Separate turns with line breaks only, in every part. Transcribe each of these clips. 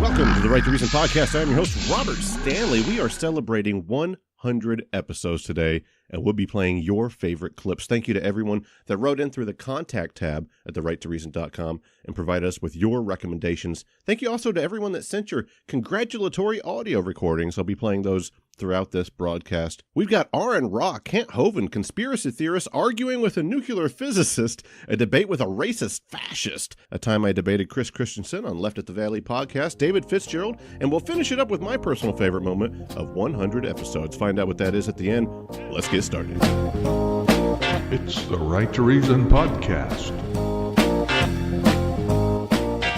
Welcome to the Right to Reason podcast. I'm your host, Robert Stanley. We are celebrating 100 episodes today, and we'll be playing your favorite clips. Thank you to everyone that wrote in through the contact tab at therighttoreason.com and provided us with your recommendations. Thank you also to everyone that sent your congratulatory audio recordings. I'll be playing those throughout this broadcast. We've got Aaron Ra, Kent Hovind, conspiracy theorists arguing with a nuclear physicist, a debate with a racist fascist, a time I debated Chris Christensen on Left at the Valley podcast, David Fitzgerald, and we'll finish it up with my personal favorite moment of 100 episodes. Find out what that is at the end. Let's get started.
It's the Right to Reason podcast.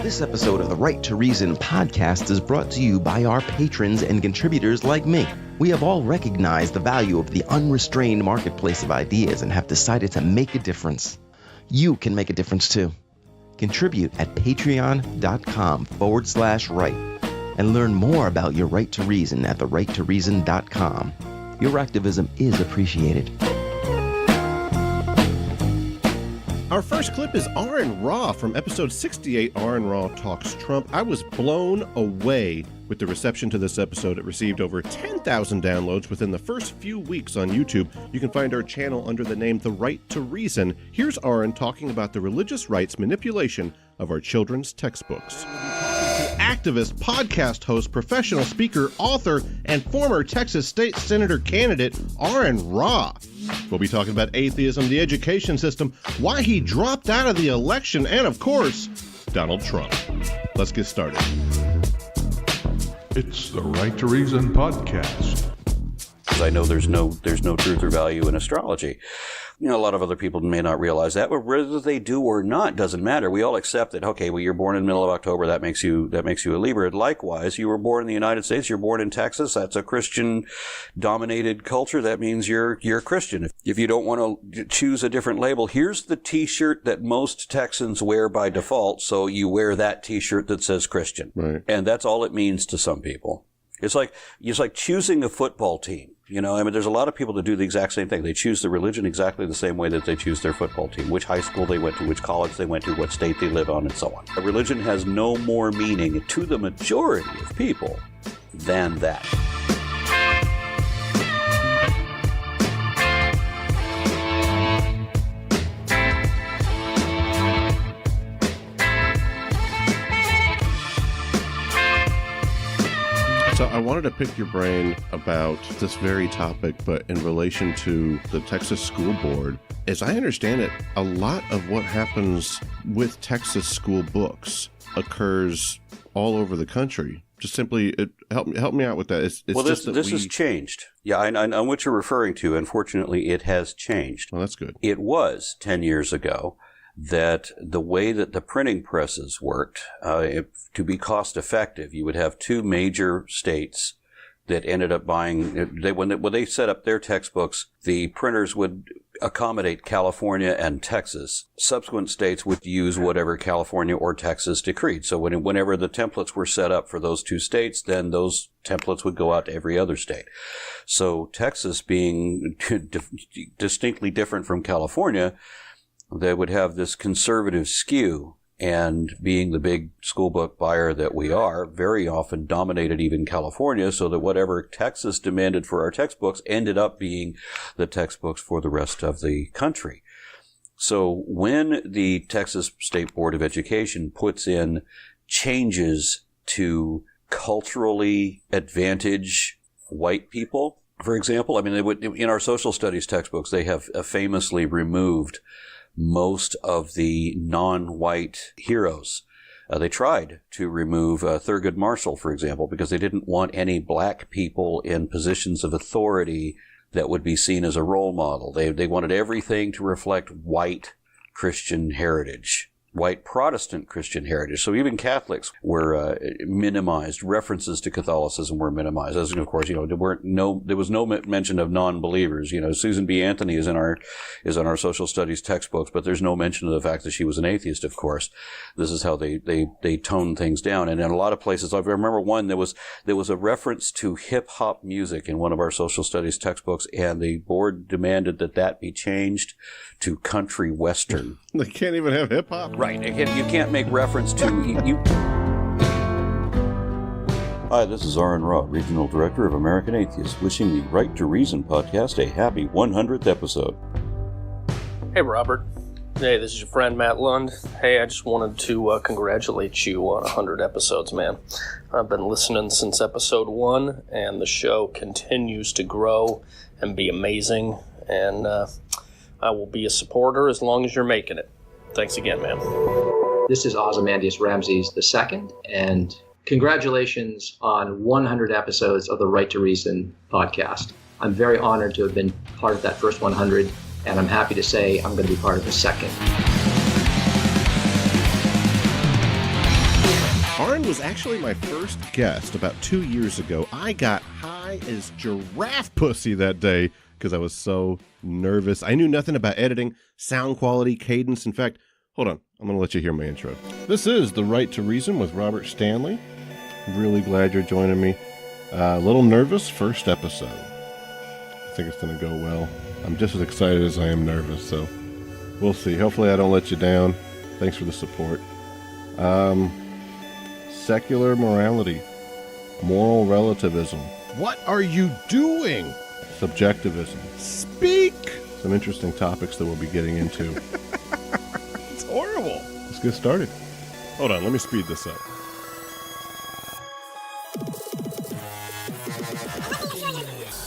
This episode of the Right to Reason podcast is brought to you by our patrons and contributors like me. We have all recognized the value of the unrestrained marketplace of ideas and have decided to make a difference. You can make a difference too. Contribute at patreon.com/right and learn more about your right to reason at therighttoreason.com. Your activism is appreciated.
Our first clip is Aaron Ra from episode 68, Aaron Ra Talks Trump. I was blown away with the reception to this episode. It received over 10,000 downloads within the first few weeks on YouTube. You can find our channel under the name The Right to Reason. Here's Aaron talking about the religious rights manipulation of our children's textbooks. Activist, podcast host, professional speaker, author, and former Texas State Senator candidate Aaron Ra. We'll be talking about atheism, the education system, why he dropped out of the election, and of course, Donald Trump. Let's get started.
It's the Right to Reason podcast.
I know there's no truth or value in astrology. You know, a lot of other people may not realize that, but whether they do or not doesn't matter. We all accept that, okay, well, you're born in the middle of October, that makes you a Libra. Likewise, you were born in the United States, you're born in Texas, that's a Christian-dominated culture, that means you're Christian. If you don't want to choose a different label, here's the T-shirt that most Texans wear by default, so you wear that T-shirt that says Christian.
Right.
And that's all it means to some people. It's like choosing a football team. You know, I mean, there's a lot of people that do the exact same thing. They choose the religion exactly the same way that they choose their football team, which high school they went to, which college they went to, what state they live on, and so on. A religion has no more meaning to the majority of people than that.
So I wanted to pick your brain about this very topic, but in relation to the Texas School Board. As I understand it, a lot of what happens with Texas school books occurs all over the country. Just simply, help me out with that. It's
well, this has changed. Yeah, I know what you're referring to. Unfortunately, it has changed.
Well, that's good.
It was 10 years ago that the way that the printing presses worked, to be cost effective, you would have two major states that ended up buying. When they set up their textbooks, the printers would accommodate California and Texas. Subsequent states would use whatever California or Texas decreed. So whenever the templates were set up for those two states, then those templates would go out to every other state. So Texas, being distinctly different from California, they would have this conservative skew, and being the big school book buyer that we are, very often dominated even California, so that whatever Texas demanded for our textbooks ended up being the textbooks for the rest of the country. So when the Texas State Board of Education puts in changes to culturally advantage white people, for example, I mean, they would, in our social studies textbooks, they have famously removed most of the non-white heroes. They tried to remove Thurgood Marshall, for example, because they didn't want any black people in positions of authority that would be seen as a role model. They wanted everything to reflect white Christian heritage, white Protestant Christian heritage. So even Catholics were minimized. References to Catholicism were minimized. As of course, there was no mention of non-believers. Susan B. Anthony is in our social studies textbooks, but there's no mention of the fact that she was an atheist. Of course, this is how they tone things down. And in a lot of places, I remember one there was a reference to hip hop music in one of our social studies textbooks, and the board demanded that be changed to country western.
They can't even have hip hop.
Right. You can't make reference to you. Hi, this is Aaron Raw, Regional Director of American Atheists, wishing the Right to Reason podcast a happy 100th episode.
Hey, Robert. Hey, this is your friend Matt Lund. Hey, I just wanted to congratulate you on 100 episodes, man. I've been listening since episode 1, and the show continues to grow and be amazing, and I will be a supporter as long as you're making it. Thanks again, man.
This is Ozymandias Ramses II, and congratulations on 100 episodes of the Right to Reason podcast. I'm very honored to have been part of that first 100, and I'm happy to say I'm going to be part of the second.
Aaron was actually my first guest about 2 years ago. I got high as giraffe pussy that day because I was so nervous. I knew nothing about editing, sound quality, cadence. In fact, hold on, I'm going to let you hear my intro. This is The Right to Reason with Robert Stanley. I'm really glad you're joining me. A little nervous, first episode. I think it's going to go well. I'm just as excited as I am nervous, so we'll see. Hopefully I don't let you down. Thanks for the support. Secular morality, moral relativism. What are you doing? Subjectivism. Speak! Some interesting topics that we'll be getting into. It's horrible. Let's get started. Hold on, let me speed this up.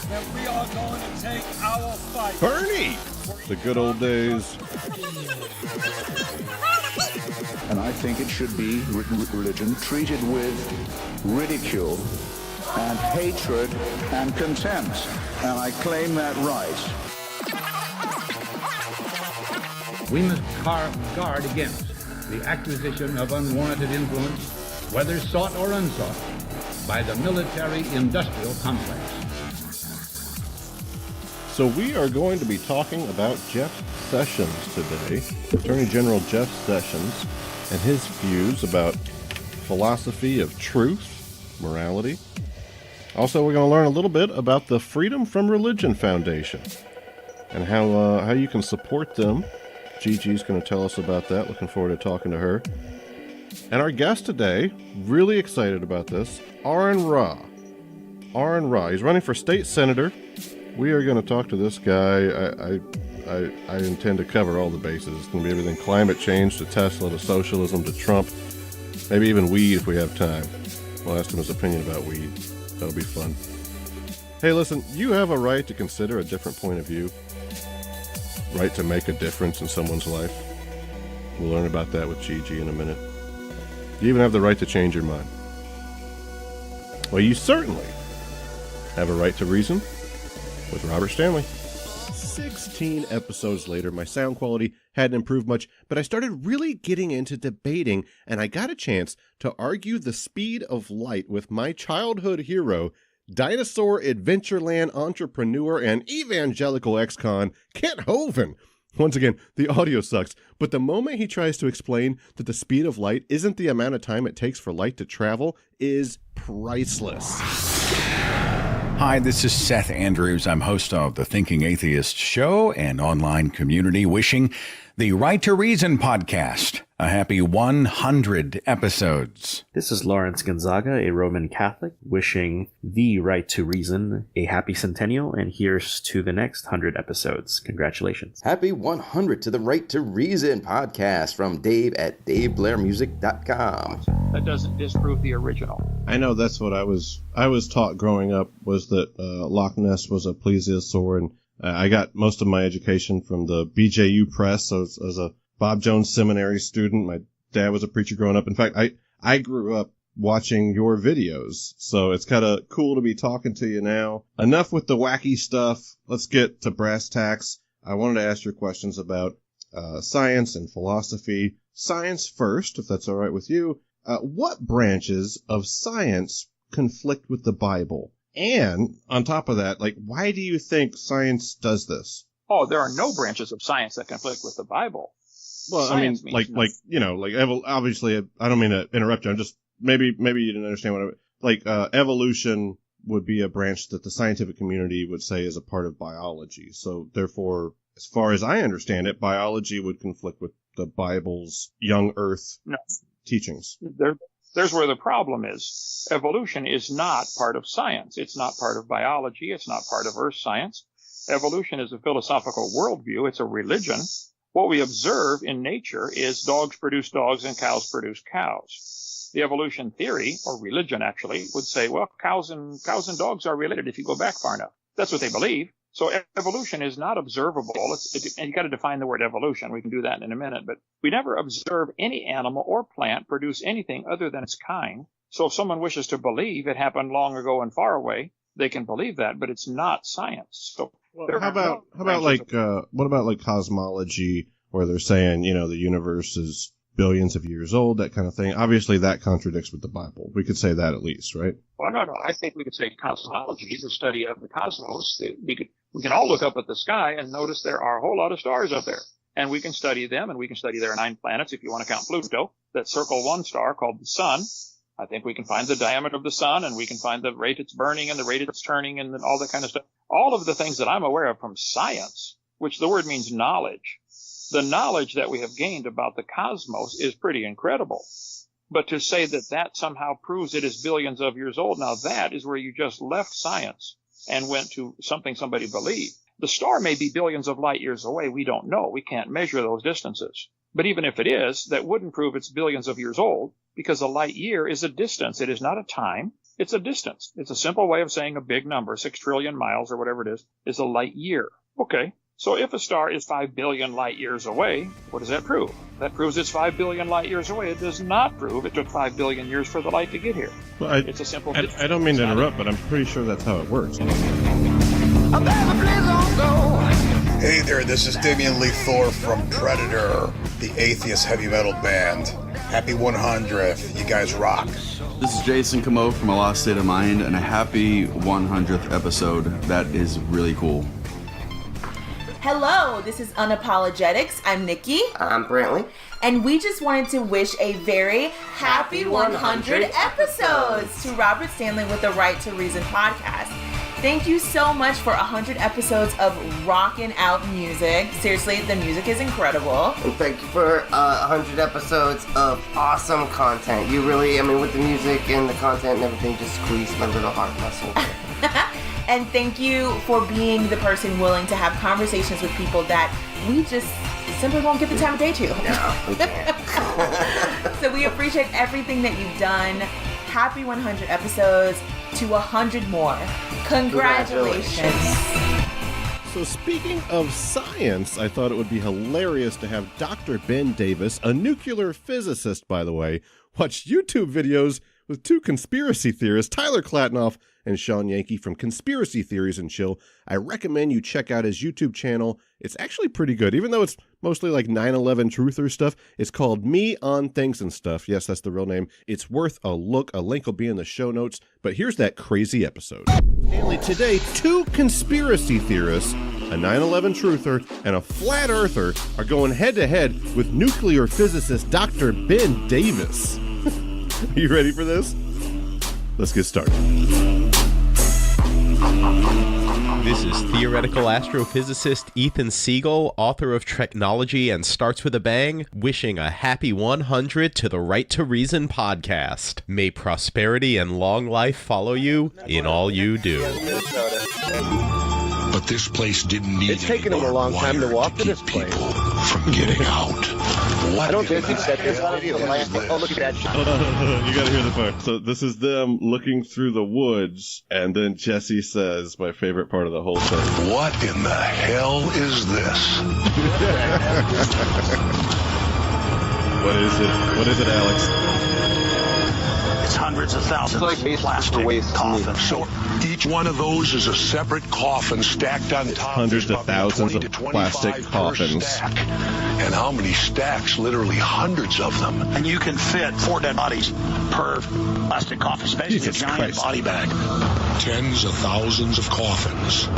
That we are going to take our fight.
Bernie! The good old days.
And I think it should be religion treated with ridicule and hatred and contempt. And I claim that right.
We must guard against the acquisition of unwarranted influence, whether sought or unsought, by the military-industrial complex.
So we are going to be talking about Jeff Sessions today, Attorney General Jeff Sessions, and his views about philosophy of truth, morality. Also, we're going to learn a little bit about the Freedom from Religion Foundation and how you can support them. Gigi's going to tell us about that. Looking forward to talking to her. And our guest today, really excited about this, Aaron Raw. Aaron Raw. He's running for state senator. We are going to talk to this guy. I intend to cover all the bases. It's going to be everything climate change to Tesla to socialism to Trump, maybe even weed if we have time. We'll ask him his opinion about weed. That'll be fun. Hey, listen, you have a right to consider a different point of view. Right to make a difference in someone's life. We'll learn about that with Gigi in a minute. You even have the right to change your mind. Well, you certainly have a right to reason with Robert Stanley. 16 episodes later, my sound quality hadn't improved much, but I started really getting into debating, and I got a chance to argue the speed of light with my childhood hero, dinosaur Adventureland entrepreneur and evangelical ex-con, Kent Hovind. Once again, the audio sucks, but the moment he tries to explain that the speed of light isn't the amount of time it takes for light to travel is priceless.
Hi, this is Seth Andrews. I'm host of the Thinking Atheist Show and online community, wishing the Right to Reason podcast a happy 100 episodes.
This is Lawrence Gonzaga, a Roman Catholic, wishing the Right to Reason a happy centennial, and here's to the next 100 episodes. Congratulations.
Happy 100 to the Right to Reason podcast from Dave at DaveBlairMusic.com.
That doesn't disprove the original.
I know that's what I was taught growing up, was that Loch Ness was a plesiosaur, and I got most of my education from the BJU Press. So as a Bob Jones Seminary student, my dad was a preacher growing up. In fact, I grew up watching your videos, so it's kind of cool to be talking to you now. Enough with the wacky stuff. Let's get to brass tacks. I wanted to ask your questions about science and philosophy. Science first, if that's all right with you. What branches of science conflict with the Bible? And on top of that, why do you think science does this?
Oh, there are no branches of science that conflict with the Bible.
Well,
Science
obviously, I don't mean to interrupt you. I'm just, maybe you didn't understand what evolution would be a branch that the scientific community would say is a part of biology. So therefore, as far as I understand it, biology would conflict with the Bible's young earth teachings.
There's where the problem is. Evolution is not part of science. It's not part of biology. It's not part of earth science. Evolution is a philosophical worldview. It's a religion. What we observe in nature is dogs produce dogs and cows produce cows. The evolution theory, or religion actually, would say, well, cows and dogs are related if you go back far enough. That's what they believe. So evolution is not observable. And you got to define the word evolution. We can do that in a minute. But we never observe any animal or plant produce anything other than its kind. So if someone wishes to believe it happened long ago and far away, they can believe that, but it's not science. So
how about like cosmology, where they're saying, you know, the universe is billions of years old, that kind of thing? Obviously, that contradicts with the Bible. We could say that at least, right?
Well, no. I think we could say cosmology is the study of the cosmos. We can all look up at the sky and notice there are a whole lot of stars up there. And we can study them, and we can study their 9 planets, if you want to count Pluto, that circle one star called the sun. I think we can find the diameter of the sun, and we can find the rate it's burning and the rate it's turning and all that kind of stuff. All of the things that I'm aware of from science, which the word means knowledge. The knowledge that we have gained about the cosmos is pretty incredible. But to say that somehow proves it is billions of years old, now that is where you just left science and went to something somebody believed. The star may be billions of light years away. We don't know. We can't measure those distances. But even if it is, that wouldn't prove it's billions of years old, because a light year is a distance. It is not a time. It's a distance. It's a simple way of saying a big number, 6 trillion miles or whatever it is a light year. Okay. So if a star is 5 billion light years away, what does that prove? That proves it's 5 billion light years away. It does not prove it took 5 billion years for the light to get here.
Well,
it's a simple distance.
I don't mean to interrupt, but I'm pretty sure that's how it works.
Hey there, this is Damian Lee Thor from Predator, the atheist heavy metal band. Happy 100th. You guys rock.
This is Jason Camo from A Lost State of Mind, and a happy 100th episode. That is really cool.
Hello, this is Unapologetics. I'm Nikki.
I'm Brantley.
And we just wanted to wish a very happy 100 episodes to Robert Stanley with the Right to Reason podcast. Thank you so much for 100 episodes of rocking out music. Seriously, the music is incredible.
And thank you for 100 episodes of awesome content. You really, with the music and the content and everything, just squeezed my little heart muscle.
And thank you for being the person willing to have conversations with people that we just simply won't get the time of day to.
No, we can't.
So we appreciate everything that you've done. Happy 100 episodes to 100 more. Congratulations.
So speaking of science, I thought it would be hilarious to have Dr. Ben Davis, a nuclear physicist, by the way, watch YouTube videos with 2 conspiracy theorists, Tyler Klatnoff and Sean Yankey from Conspiracy Theories and Chill. I recommend you check out his YouTube channel. It's actually pretty good, even though it's mostly like 9/11 truther stuff. It's called Me on Things and Stuff. Yes, that's the real name. It's worth a look. A link will be in the show notes. But here's that crazy episode. Stanley, today, 2 conspiracy theorists, a 9/11 truther, and a flat earther are going head-to-head with nuclear physicist Dr. Ben Davis. Are you ready for this? Let's get started.
This is theoretical astrophysicist Ethan Siegel, author of Technology and Starts with a Bang, wishing a happy 100 to the Right to Reason podcast. May prosperity and long life follow you in all you do.
But this place didn't need
It's taken him a long time to walk to this place.
from getting out.
I don't think he said this. Oh, look at that shot.
You gotta hear the part. So this is them looking through the woods, and then Jesse says my favorite part of the whole thing.
What in the hell is this?
What is it? What is it, Alex?
It's hundreds of thousands of plastic coffins.
So each one of those is a separate coffin stacked on top.
Hundreds of thousands of plastic coffins.
Stack. And how many stacks? Literally hundreds of them.
And you can fit 4 dead bodies per plastic coffin, especially a giant body bag.
Tens of thousands of coffins.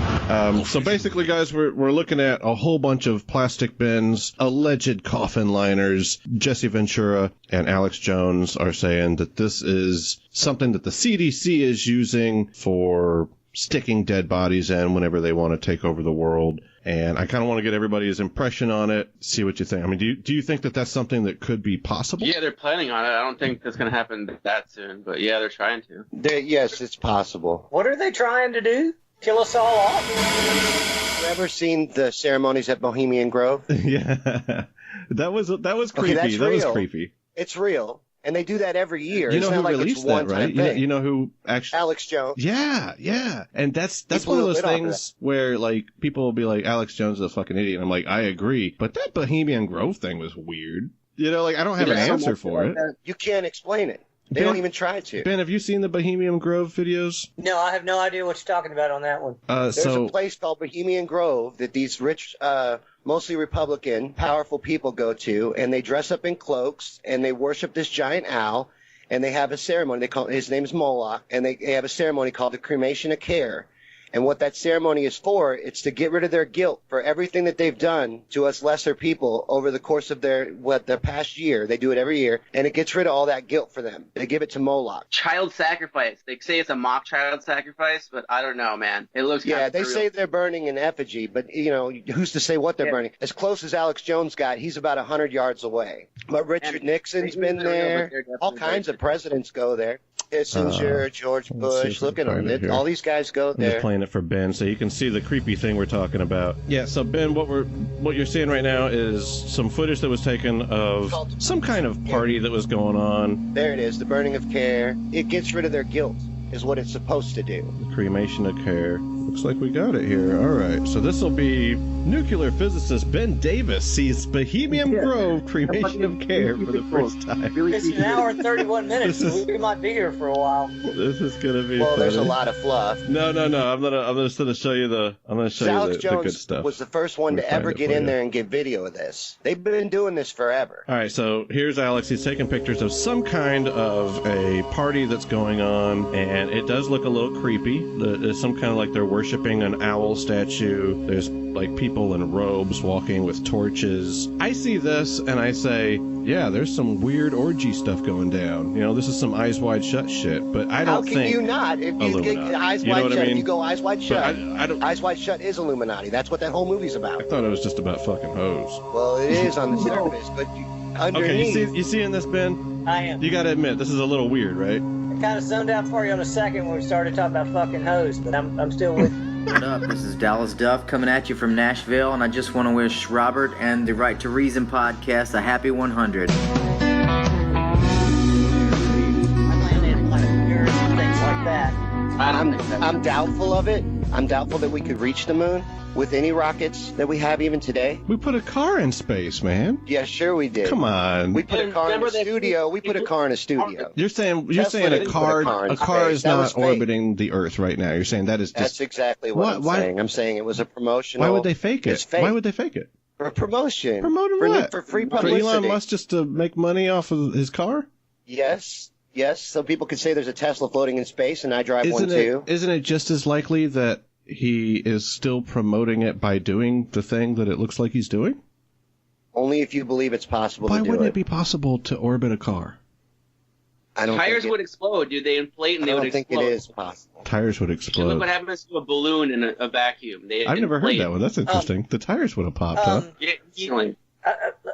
So basically, guys, we're looking at a whole bunch of plastic bins, alleged coffin liners. Jesse Ventura and Alex Jones are saying that this is something that the CDC is using for sticking dead bodies in whenever they want to take over the world. and I kind of want to get everybody's impression on it, see what you think. I mean, do you think that that's something that could be possible?
Yeah, they're planning on it. I don't think that's going to happen that soon, but yeah, they're trying to.
Yes, it's possible.
What are they trying to do? Kill us all off?
You ever seen the ceremonies at Bohemian Grove?
Yeah, that was creepy.
Okay,
that was creepy.
It's real. And they do that every year.
You know
it's
who
not like
released
it's
that,
one
right?
thing.
You know who actually?
Alex Jones.
Yeah. And that's
He
one of
blew
those
a bit off of
things where, like, people will be like, Alex Jones is a fucking idiot. And I'm like, I agree. But that Bohemian Grove thing was weird. You know, like, I don't have an answer for it.
You can't explain it. They
Ben-
don't even try to.
Ben, have you seen the Bohemian Grove videos?
No, I have no idea what you're talking about on that one.
There's a place called Bohemian Grove that these rich, mostly Republican, powerful people go to, and they dress up in cloaks, and they worship this giant owl, and they have a ceremony. They call his name is Moloch, and they have a ceremony called the Cremation of Care. And what that ceremony is for, it's to get rid of their guilt for everything that they've done to us lesser people over the course of their past year. They do it every year, and it gets rid of all that guilt for them. They give it to Moloch.
Child sacrifice. They say it's a mock child sacrifice, but I don't know, man. It looks
Yeah,
kind of
they
surreal.
say they're burning an effigy, but, you know, who's to say what they're burning? As close as Alex Jones got, he's about 100 yards away. But Richard Nixon's been there. All kinds of presidents go there. Kissinger, George
let's see
Bush,
if we
look
can
at
find
them.
it here.
All these guys go
I'm just
there.
playing it for Ben so you can see the creepy thing we're talking about. Yeah, so Ben, what you're seeing right now is some footage that was taken of some kind of party that was going on.
There it is, the burning of care. It gets rid of their guilt, is what it's supposed to do.
The cremation of care. Looks like we got it here. All right, so this will be nuclear physicist Ben Davis sees Bohemian Grove cremation of care for the first time.
It's an hour and 31 minutes, so we might be here for a while.
This is gonna be.
Well, there's a
funny.
lot of fluff.
No. I'm just gonna show you the. I'm gonna show
Alex
you the
Jones
good stuff.
was the first one
Let me
to
find
ever
it
get
for
in
you.
there and get video of this. They've been doing this forever.
All right, so here's Alex. He's taking pictures of some kind of a party that's going on, and it does look a little creepy. There's some kind of like they're worshiping an owl statue. There's like people in robes walking with torches. I see this and I say, yeah, there's some weird orgy stuff going down. You know, this is some Eyes Wide Shut shit, but I
How
don't
can
think
you not? If you
Illuminati.
get Eyes
You know
Wide
what I
Shut,
mean?
if you go Eyes Wide
But
Shut,
I don't.
Eyes Wide Shut is Illuminati. That's what that whole movie's about.
I thought it was just about fucking hoes.
Well, it is on the surface, but underneath.
Okay, you seeing this, Ben?
I am.
You gotta admit, this is a little weird, right?
I kind of zoned out for you on a second when we started talking about fucking hoes, but I'm still with you.
What up? This is Dallas Duff coming at you from Nashville, and I just want to wish Robert and the Right to Reason podcast a happy 100.
Things like that.
I'm doubtful of it. I'm doubtful that we could reach the moon with any rockets that we have even today.
We put a car in space, man.
Yeah, sure we did.
Come on.
We put a car in a studio. We put a car in a studio.
You're saying
Tesla
a
didn't put
car
in
a car
space.
is
That was
not
fake.
orbiting the Earth right now. You're saying that is just
That's exactly what I'm saying. I'm saying it was a promotional.
Why would they fake it?
It's fake.
Why would they fake it?
For promotion.
Promoting
for,
what?
For free
For
publicity.
Elon Musk just to make money off of his car?
Yes. So people could say there's a Tesla floating in space, and I drive one too.
Isn't it just as likely that he is still promoting it by doing the thing that it looks like he's doing?
Only if you believe it's possible
Why
to do
wouldn't
it.
it be possible to orbit a car?
I don't
Tires
think
would explode, dude. They inflate and
I
they would
don't think
explode.
it is possible.
Tires would
Look
explode.
what happens to a balloon in a vacuum. They
I've never heard
inflate.
that one. That's interesting. The tires would have popped, huh?
Yeah, instantly.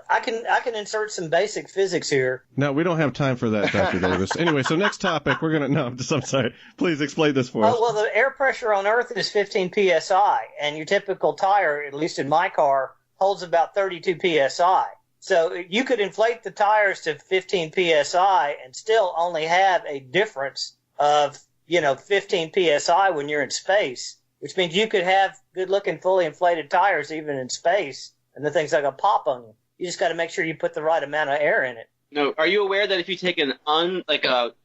I can insert some basic physics here.
No, we don't have time for that, Dr. Davis. Anyway, so next topic, we're going to... No, I'm sorry. Please explain this for us.
Oh, well, the air pressure on Earth is 15 psi, and your typical tire, at least in my car, holds about 32 psi. So you could inflate the tires to 15 psi and still only have a difference of, 15 psi when you're in space, which means you could have good-looking, fully inflated tires even in space, and the thing's not going to pop on you. You just got to make sure you put the right amount of air in it.
No, are you aware that if you take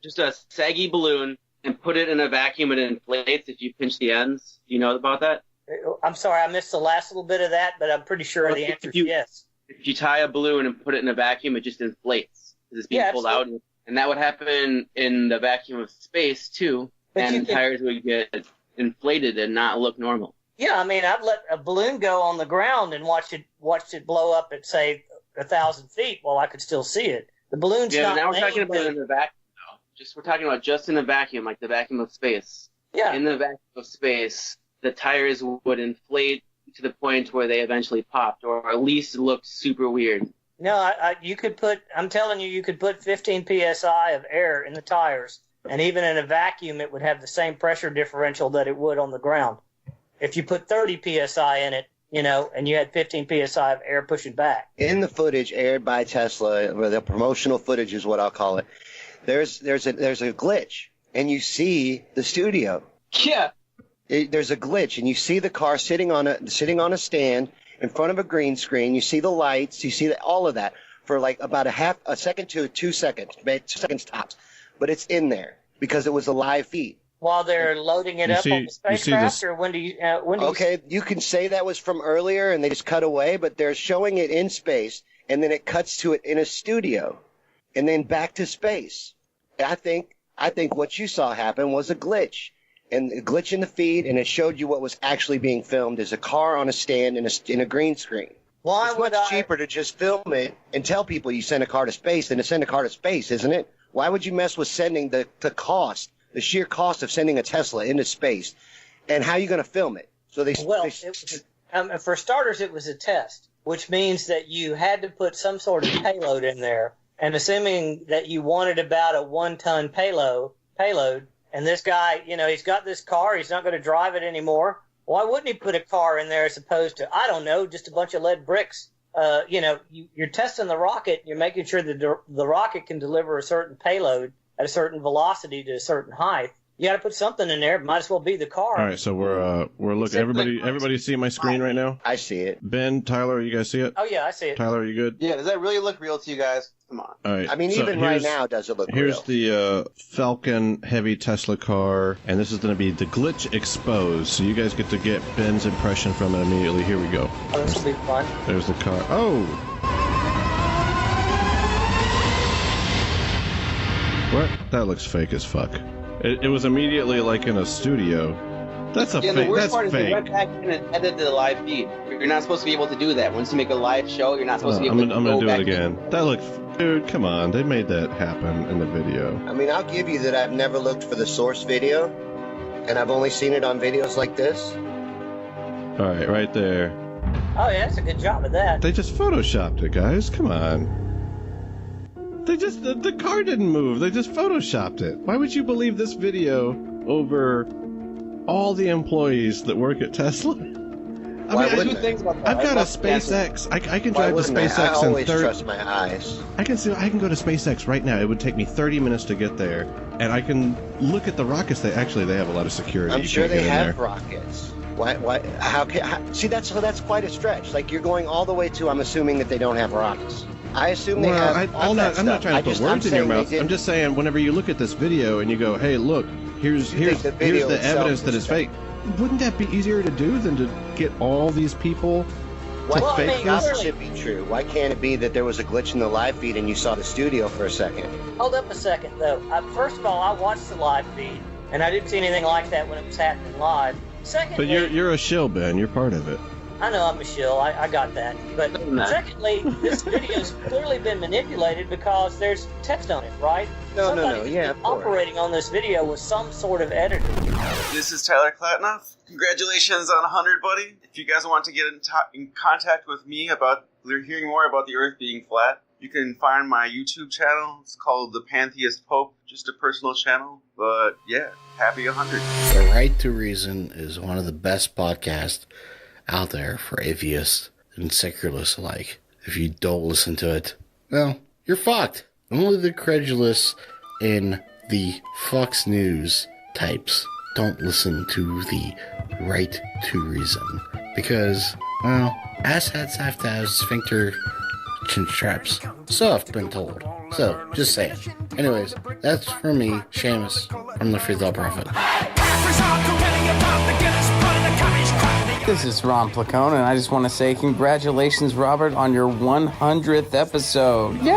just a saggy balloon and put it in a vacuum, it inflates if you pinch the ends? Do you know about that?
I'm sorry, I missed the last little bit of that, but I'm pretty sure the answer is yes.
If you tie a balloon and put it in a vacuum, it just inflates because it's being pulled out. And that would happen in the vacuum of space, too.
But
and
you can-
tires would get inflated and not look normal.
Yeah, I mean, I've let a balloon go on the ground and watched it blow up at, say, 1,000 feet while I could still see it. The balloon's
Yeah,
not
now we're talking about
made
in the vacuum, though. We're talking about just in the vacuum, like the vacuum of space.
Yeah.
In the vacuum of space, the tires would inflate to the point where they eventually popped, or at least looked super weird.
No, you could put, I'm telling you, you could put 15 psi of air in the tires, and even in a vacuum, it would have the same pressure differential that it would on the ground. If you put 30 psi in it, you know, and you had 15 psi of air pushing back.
In the footage aired by Tesla, or the promotional footage is what I'll call it, there's a glitch, and you see the studio.
Yeah.
There's a glitch, and you see the car sitting on a stand in front of a green screen. You see the lights, you see all of that for like about a second to 2 seconds, maybe 2 seconds tops. But it's in there because it was a live feed.
While they're loading it up on the spacecraft, or when do you?
Okay, you can say that was from earlier, and they just cut away, but they're showing it in space, and then it cuts to it in a studio, and then back to space. I think what you saw happen was a glitch, and a glitch in the feed, and it showed you what was actually being filmed is a car on a stand in a green screen.
Why
it's much cheaper to just film it and tell people you sent a car to space than to send a car to space, isn't it? Why would you mess with sending the cost? The sheer cost of sending a Tesla into space, and how are you going to film it? So
for starters, it was a test, which means that you had to put some sort of payload in there. And assuming that you wanted about a 1-ton payload, and this guy, you know, he's got this car, he's not going to drive it anymore. Why wouldn't he put a car in there as opposed to, I don't know, just a bunch of lead bricks? You know, you're testing the rocket, you're making sure that the rocket can deliver a certain payload at a certain velocity to a certain height. You got to put something in there. Might as well be the car.
All right, so we're looking. Everybody see my screen right now?
I see it.
Ben, Tyler, you guys see it?
Oh yeah, I see it.
Tyler, are you good?
Yeah. Does that really look real to you guys? Come on.
All right.
I mean, even right now, does it look real?
Here's the Falcon Heavy Tesla car, and this is going to be the glitch exposed. So you guys get to get Ben's impression from it immediately. Here we go.
Oh, this will be fun.
There's the car. Oh. What? That looks fake as fuck. It was immediately like in a studio. That's a fake.
The worst
That's
part is
fake.
they went back and edited the live feed. You're not supposed to be able to do that. Once you make a live show, you're not supposed to be able to
I'm gonna
go
do
back
it again. That looks, dude. Come on, they made that happen in the video.
I mean, I'll give you that I've never looked for the source video, and I've only seen it on videos like this.
All right, right there.
Oh yeah, that's a good job of that.
They just photoshopped it, guys. Come on. They just the car didn't move. They just photoshopped it. Why would you believe this video over all the employees that work at Tesla? I've got a SpaceX. I can drive to SpaceX
I always
in 30.
trust my eyes.
I can go to SpaceX right now. It would take me 30 minutes to get there, and I can look at the rockets. They have a lot of security.
I'm
You
sure
can't
they
get in
have
there.
rockets. Why? See, that's quite a stretch. Like you're going all the way to. I'm assuming that they don't have rockets. I assume they have.
I'm not trying to put words in your mouth. I'm just saying, whenever you look at this video and you go, "Hey, look, here's the evidence that it's fake." Wouldn't that be easier to do than to get all these people to fake this?
Should be true. Why can't it be that there was a glitch in the live feed and you saw the studio for a second?
Hold up a second, though. First of all, I watched the live feed, and I didn't see anything like that when it was happening live. Secondly,
But you're a shill, Ben. You're part of it.
I know I'm a shill. I got that. But secondly, this video's clearly been manipulated because there's text on it, right? Somebody's been operating on this video with some sort of editor.
This is Tyler Klatnoff. Congratulations on 100, buddy. If you guys want to get in contact with me about hearing more about the Earth being flat, you can find my YouTube channel. It's called The Pantheist Pope, just a personal channel. But yeah, happy 100.
The Right to Reason is one of the best podcasts out there for atheists and secularists alike. If you don't listen to it, well, you're fucked. Only the credulous and the Fox News types don't listen to the Right to Reason. Because, well, asshats have to have sphincter traps. So I've been told. So, just say it. Anyways, that's from me, Seamus, from the Free Thought Prophet.
This is Ron Placone, and I just want to say congratulations, Robert, on your 100th episode. Yay!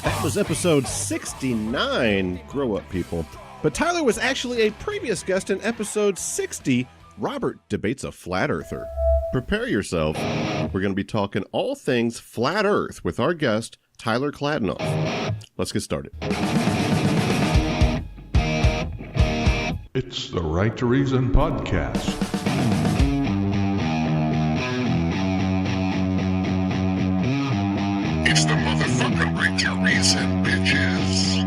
That was episode 69. Grow up, people. But Tyler was actually a previous guest in episode 60. Robert debates a flat earther. Prepare yourself. We're going to be talking all things flat earth with our guest, Tyler Klatnoff. Let's get started.
It's the Right to Reason podcast.
It's the motherfucking Right to Reason, bitches.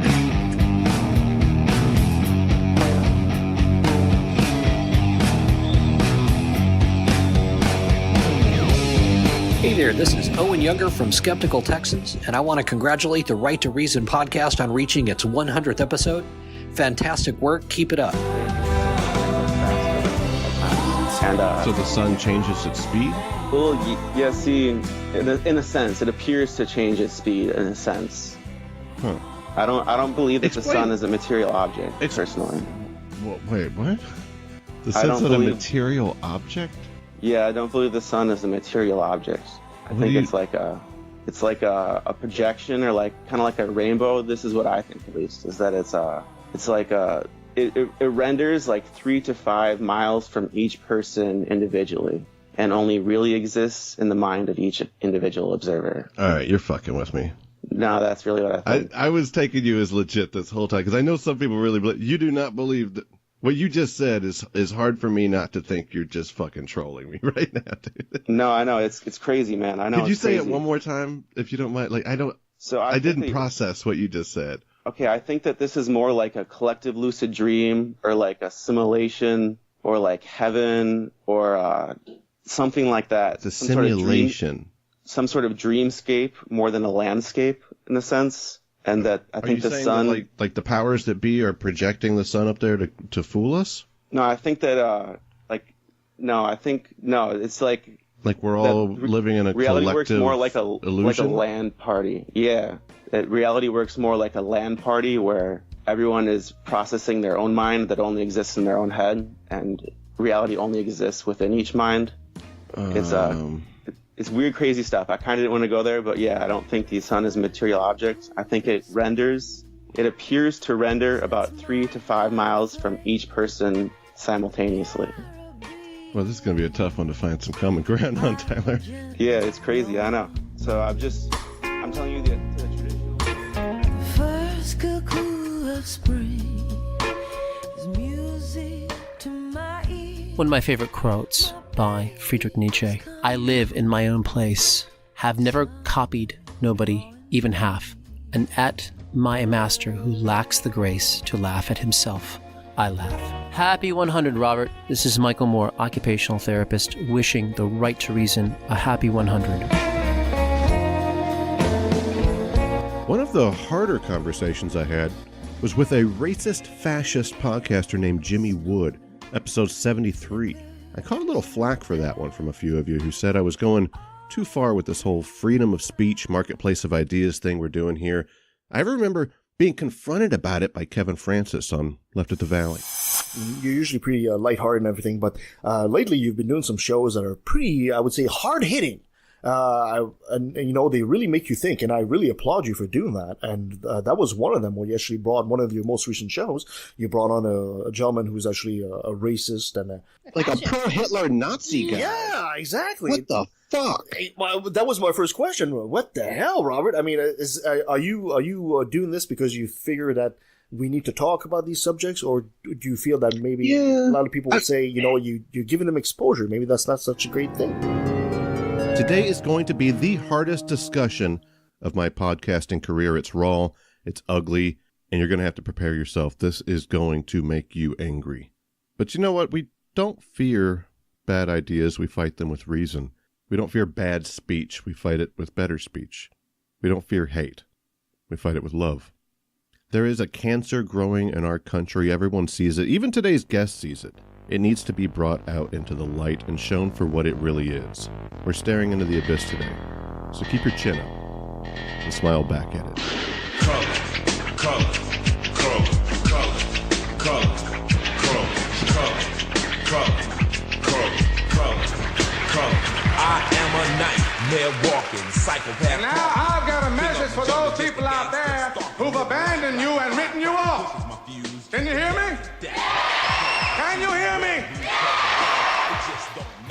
Hey there, this is Owen Younger from Skeptical Texans, and I want to congratulate the Right to Reason podcast on reaching its 100th episode. Fantastic work, keep it up.
And so the sun changes its speed?
Well, yeah, see, in a sense, it appears to change its speed in a sense.
Huh.
I don't believe that the sun is a material object, personally.
Wait, what? The sun's not a material object?
Yeah, I don't believe the sun is a material object. I think it's like a projection, or like kind of like a rainbow. This is what I think, at least, is that it renders like 3 to 5 miles from each person individually, and only really exists in the mind of each individual observer.
All right, you're fucking with me.
No, that's really what I think.
I was taking you as legit this whole time, because I know some people really believe. You do not believe that. What you just said is hard for me not to think you're just fucking trolling me right now, dude.
No, I know. It's crazy, man. I know.
Could you say it one more time, if you don't mind? Like, I didn't process what you just said.
Okay, I think that this is more like a collective lucid dream, or like a simulation, or like heaven, or something like that.
It's a simulation.
Some sort of dreamscape more than a landscape, in a sense. And that I think the sun,
like the powers that be, are projecting the sun up there to fool us.
No, I think that it's like
we're all living in a
reality
collective
works more like
illusion?
like a land party. Yeah, that reality works more like a land party where everyone is processing their own mind that only exists in their own head, and reality only exists within each mind. It's weird, crazy stuff. I kind of didn't want to go there, but yeah, I don't think the sun is a material object. I think it appears to render about 3 to 5 miles from each person simultaneously.
Well, this is going to be a tough one to find some common ground on, Tyler.
Yeah, it's crazy, I know. So I'm telling you the traditional.
First cuckoo of spring is music to my ears.
One of my favorite quotes by Friedrich Nietzsche. I live in my own place, have never copied nobody, even half, and at my master who lacks the grace to laugh at himself, I laugh. Happy 100, Robert. This is Michael Moore, occupational therapist, wishing the Right to Reason a happy 100.
One of the harder conversations I had was with a racist fascist podcaster named Jimmy Wood, episode 73. I caught a little flack for that one from a few of you who said I was going too far with this whole freedom of speech, marketplace of ideas thing we're doing here. I remember being confronted about it by Kevin Francis on Left at the Valley.
You're usually pretty lighthearted and everything, but lately you've been doing some shows that are pretty, I would say, hard-hitting. And you know, they really make you think, and I really applaud you for doing that. And that was one of them, where you actually brought one of your most recent shows. You brought on a gentleman who's actually a racist and a
pro-Hitler Nazi guy.
Yeah, exactly.
What the fuck?
Well, that was my first question. What the hell, Robert? I mean, are you doing this because you figure that we need to talk about these subjects, or do you feel that maybe a lot of people would say, you know, you're giving them exposure? Maybe that's not such a great thing.
Today is going to be the hardest discussion of my podcasting career. It's raw, it's ugly, and you're going to have to prepare yourself. This is going to make you angry. But you know what? We don't fear bad ideas. We fight them with reason. We don't fear bad speech. We fight it with better speech. We don't fear hate. We fight it with love. There is a cancer growing in our country. Everyone sees it. Even today's guest sees it. It needs to be brought out into the light and shown for what it really is. We're staring into the abyss today. So keep your chin up and smile back at it.
I am a nightmare walking psychopath.
And now I've got a message for those people out there who've abandoned you and written you off. Can you hear me? Can you hear me?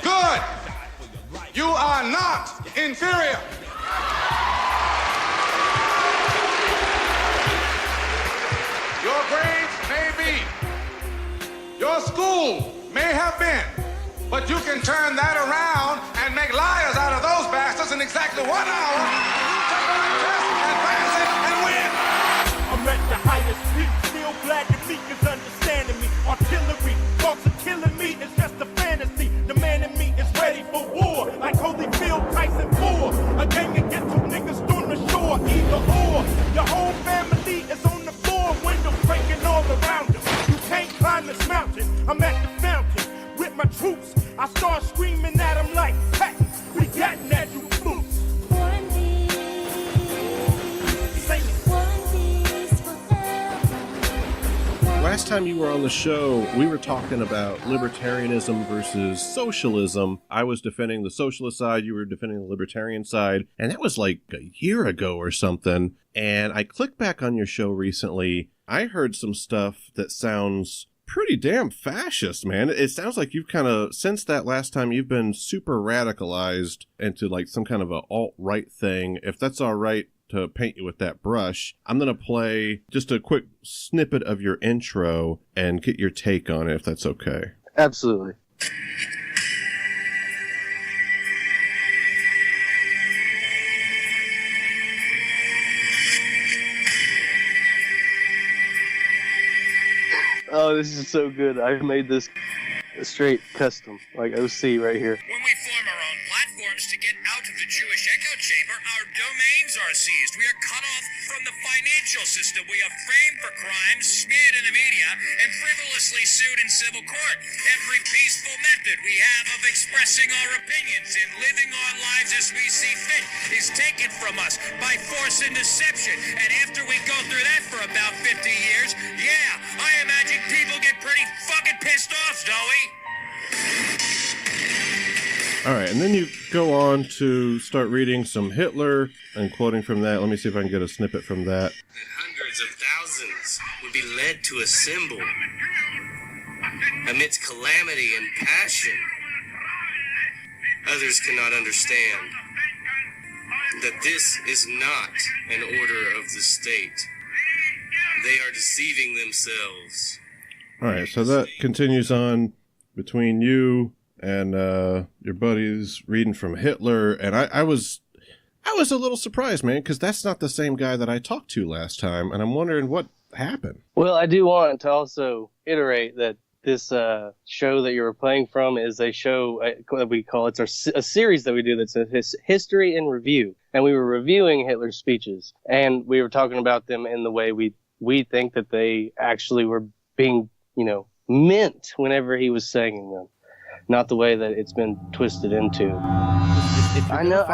Good. You are not inferior. Your grades may be But you can turn that around and make liars out of those bastards in exactly 1 hour. Take a test and pass it and win.
I'm at the highest peak, still glad the meek is understanding me. Artillery, thoughts of killing me is just a fantasy. The man in me is ready for war, like Holyfield, Tyson 4. A gang of ghetto niggas on the shore, either or. Your whole family is on the floor, windows breaking all around them. You can't climb this mountain, I'm at the fountain with my troops. I start screaming at them like, hey, we got that you flukes.
Last time you were on the show, we were talking about libertarianism versus socialism. I was defending the socialist side, you were defending the libertarian side, and that was like a year ago or something. And I clicked back on your show recently. I heard some stuff that sounds pretty damn fascist, man. It sounds like you've kind of, since that last time, you've been super radicalized into like some kind of a alt-right thing. If that's all right to paint you with that brush, I'm going to play just a quick snippet of your intro and get your take on it, if that's okay.
Absolutely. Oh, this is so good. I've made this straight custom, like OC right here.
When we form our own platforms to get out of the Jewish echo chamber, our domains are seized. We are cut off from the financial system. We are framed for crimes, smeared in the media, and frivolously sued in civil court. Every peaceful method we have of expressing our opinions and living our lives as we see fit is taken from us by force and deception. And after we go through that for about 50 years, yeah, I imagine people get pretty fucking pissed off, Zoe.
All right, and then you go on to start reading some Hitler and quoting from that. Let me see if I can get a snippet from that.
Hundreds of thousands would be led to assemble amidst calamity and passion. Others cannot understand that this is not an order of the state. They are deceiving themselves.
All right, so that continues on between you and your buddies reading from Hitler, and I was a little surprised, man, because that's not the same guy that I talked to last time, and I'm wondering what happened.
Well, I do want to also iterate that this show that you were playing from is a show that we call, it's a series that we do that's a history and review, and we were reviewing Hitler's speeches, and we were talking about them in the way we think that they actually were being, meant whenever he was saying them. Not the way that it's been twisted into.
I know,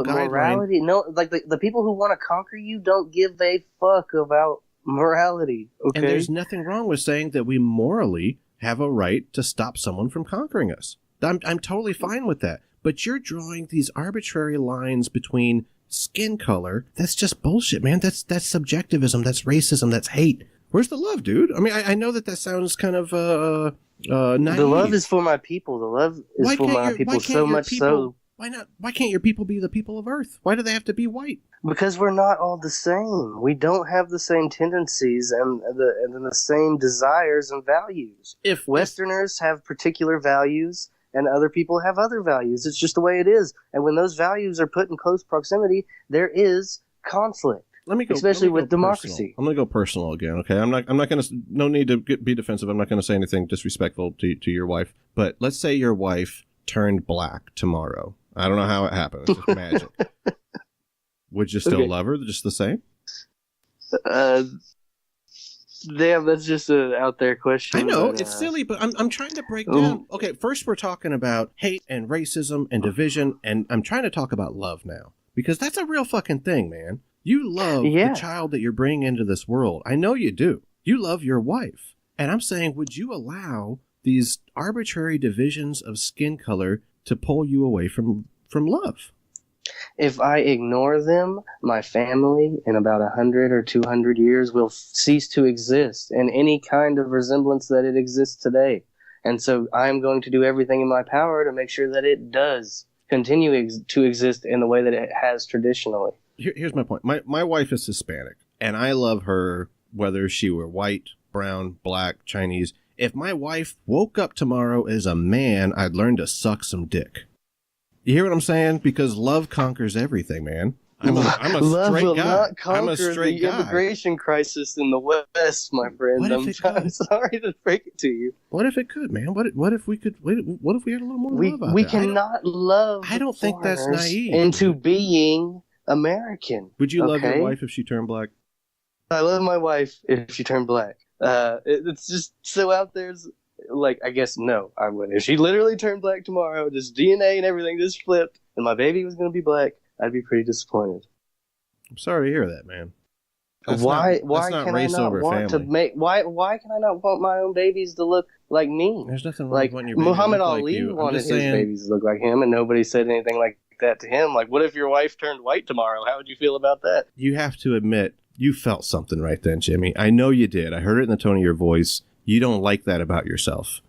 but morality, no, like the people who want to conquer you don't give a fuck about morality, okay?
And there's nothing wrong with saying that we morally have a right to stop someone from conquering us. I'm totally fine with that. But you're drawing these arbitrary lines between skin color. That's just bullshit, man. That's subjectivism. That's racism. That's hate. Where's the love, dude? I mean, I know that sounds kind of naive.
The love is for my people. The love is for my people so much so.
Why not? Why can't your people be the people of Earth? Why do they have to be white?
Because we're not all the same. We don't have the same tendencies and the same desires and values. If Westerners have particular values and other people have other values, it's just the way it is. And when those values are put in close proximity, there is conflict. Especially with democracy.
Personal. I'm going to go personal again, okay? I'm not going to, no need to be defensive. I'm not going to say anything disrespectful to your wife. But let's say your wife turned black tomorrow. I don't know how it happened. It's just magic. Would you still love her just the same?
Damn, that's just an out there question.
I know, it's silly, but I'm trying to break down. Okay, first we're talking about hate and racism and division, and I'm trying to talk about love now. Because that's a real fucking thing, man. You love the child that you're bringing into this world. I know you do. You love your wife. And I'm saying, would you allow these arbitrary divisions of skin color to pull you away from love?
If I ignore them, my family in about 100 or 200 years will cease to exist in any kind of resemblance that it exists today. And so I'm going to do everything in my power to make sure that it does continue to exist in the way that it has traditionally.
Here's my point. My wife is Hispanic, and I love her whether she were white, brown, black, Chinese. if my wife woke up tomorrow as a man, I'd learn to suck some dick. You hear what I'm saying? Because love conquers everything, man. I'm a
Love
straight
will
guy.
not conquer
I'm a straight
the
guy.
immigration crisis in the West, my friend.
What if
I'm
it could?
sorry to break it to you.
What if it could, man? What if we could? What if we had a little more love out
We
there?
cannot love.
I don't think that's
foreigners
naive.
into being American.
Would you love
okay?
your wife if she turned black?
I love my wife if she turned black. It's just so out there's like, I guess no, I wouldn't. If she literally turned black tomorrow, just DNA and everything just flipped, and my baby was going to be black, I'd be pretty disappointed.
I'm sorry to hear that, man.
Why
can
I not want to make why can I not want my own babies to look like me?
There's nothing wrong
like
with wanting your baby to
Muhammad
look like
Ali
you. I'm
wanted
just
his
saying-
babies to look like him, and nobody said anything like that to him. Like, what if your wife turned white tomorrow? How would you feel about that?
You have to admit, you felt something right then, Jimmy. I know you did. I heard it in the tone of your voice. You don't like that about yourself.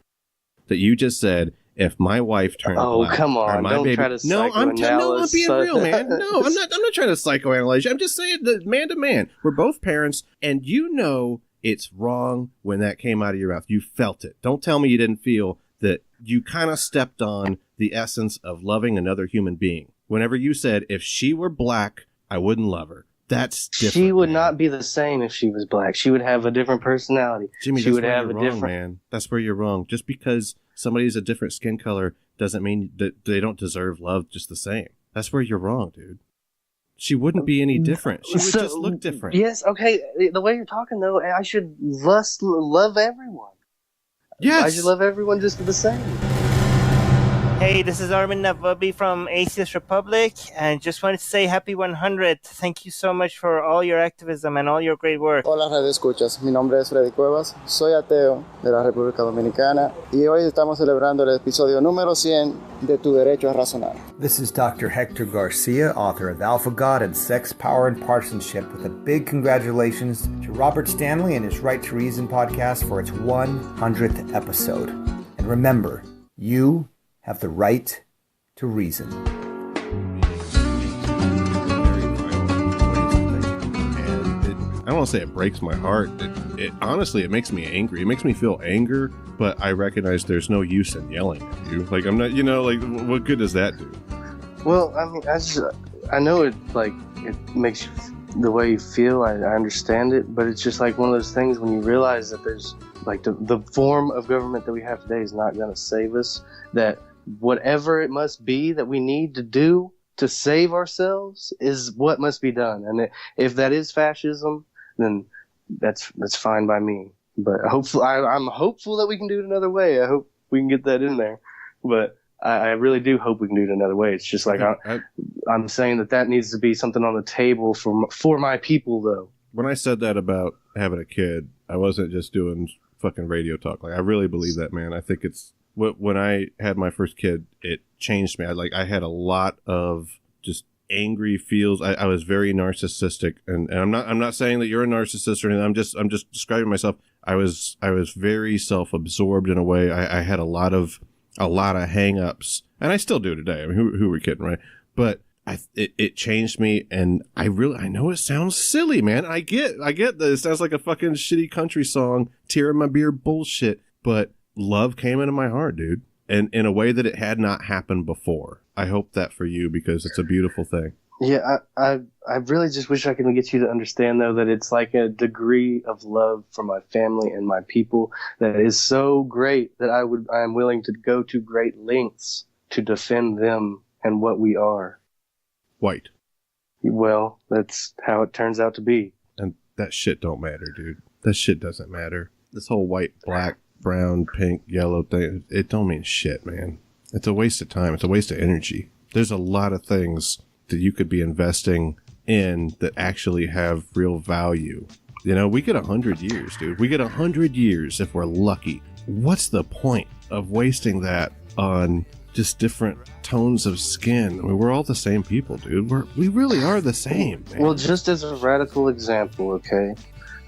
That you just said, if my wife turned black,
come on!
or my
Don't
baby,
try to
I'm being
psychoanalyze.
real, man. No, I'm not trying to psychoanalyze you. I'm just saying that man to man, we're both parents, and you know it's wrong when that came out of your mouth. You felt it. Don't tell me you didn't feel that you kind of stepped on the essence of loving another human being. Whenever you said, if she were black, I wouldn't love her. That's different.
She would not be the same if she was black. She would have a different personality.
Jimmy,
she
that's
would
where
have
you're
a
wrong,
different.
man. That's where you're wrong. Just because somebody's a different skin color doesn't mean that they don't deserve love just the same. That's where you're wrong, dude. She wouldn't be any different. She would just look different.
Yes, okay. The way you're talking, though, I should love everyone.
Yes.
I should love everyone just the same.
Hey, this is Armin Navabi from Atheist Republic, and just wanted to say happy 100. Thank you so much for all your activism and all your great work.
Hola, Radio Escuchas. Mi nombre es Freddy Cuevas. Soy ateo de la República Dominicana y hoy estamos celebrando el episodio número 100 de Tu Derecho a Razonar.
This is Dr. Hector Garcia, author of Alpha God and Sex, Power, and Partisanship, with a big congratulations to Robert Stanley and his Right to Reason podcast for its 100th episode. And remember, you have the right to reason.
I don't want to say it breaks my heart. It honestly, it makes me angry. It makes me feel anger, but I recognize there's no use in yelling at you. Like, I'm not, like, what good does that do?
Well, I mean, I know it, like, it makes you, the way you feel, I understand it, but it's just like one of those things when you realize that there's, like, the form of government that we have today is not going to save us, that whatever it must be that we need to do to save ourselves is what must be done. And if that is fascism, then that's fine by me. But hopefully, I'm hopeful that we can do it another way. I hope we can get that in there. But I really do hope we can do it another way. It's just like I'm saying that needs to be something on the table for my people, though.
When I said that about having a kid, I wasn't just doing fucking radio talk. Like, I really believe that, man. I think it's when I had my first kid, it changed me. I had a lot of just angry feels. I was very narcissistic, and I'm not saying that you're a narcissist or anything. I'm just describing myself. I was very self-absorbed in a way. I had a lot of hang-ups, and I still do today. I mean, who are we kidding, right? But it changed me, and I know it sounds silly, man. I get that it sounds like a fucking shitty country song, tear in my beer bullshit, but love came into my heart, dude, and in a way that it had not happened before. I hope that for you, because it's a beautiful thing.
Yeah, I really just wish I could get you to understand, though, that it's like a degree of love for my family and my people that is so great that I am willing to go to great lengths to defend them and what we are.
White.
Well, that's how it turns out to be.
And that shit don't matter, dude. That shit doesn't matter. This whole white, black, brown, pink, yellow thing, it don't mean shit, man. It's a waste of time. It's a waste of energy. There's a lot of things that you could be investing in that actually have real value. We get 100 years, dude. We get 100 years if we're lucky. What's the point of wasting that on just different tones of skin? I mean, we're all the same people, dude. We really are the same, man.
Well, just as a radical example, okay?